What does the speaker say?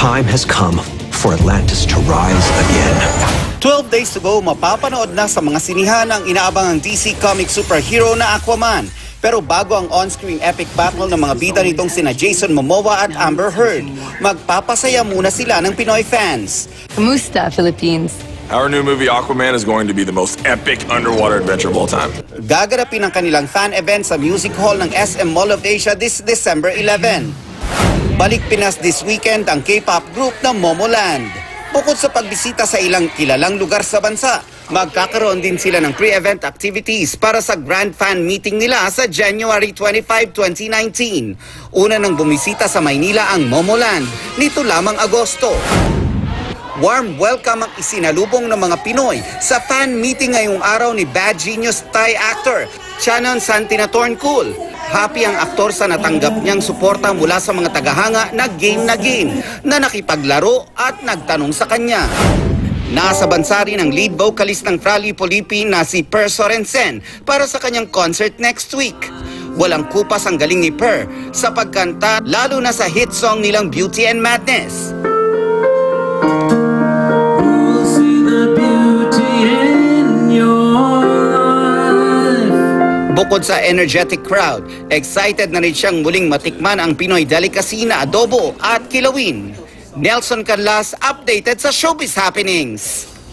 time has come for Atlantis to rise again. 12 days to go, mapapanood na sa mga sinihan ang inaabangang DC comic superhero na Aquaman. Pero bago ang on-screen epic battle ng mga bida nitong sina Jason Momoa at Amber Heard, magpapasaya muna sila ng Pinoy fans. Kamusta, Philippines? Our new movie Aquaman is going to be the most epic underwater adventure of all time. Gaganapin ang kanilang fan event sa Music Hall ng SM Mall of Asia this December 11. Balik Pinas this weekend ang K-pop group na Momoland. Bukod sa pagbisita sa ilang kilalang lugar sa bansa, magkakaroon din sila ng pre-event activities para sa grand fan meeting nila sa January 25, 2019. Una nang bumisita sa Maynila ang Momoland nito lamang Agosto. Warm welcome ang isinalubong ng mga Pinoy sa fan meeting ngayong araw ni Bad Genius Thai actor Chanon Santinatorncool. Happy ang aktor sa natanggap niyang suporta mula sa mga tagahanga na game na nakipaglaro at nagtanong sa kanya. Nasa bansa rin ang lead vocalist ng Frali Polipi na si Per Sorensen para sa kanyang concert next week. Walang kupas ang galing ni Per sa pagkanta lalo na sa hit song nilang Beauty and Madness. Bukod sa energetic crowd, excited na rin siyang muling matikman ang Pinoy delicacy na adobo at kilawin. Nelson Canlas updated sa showbiz happenings.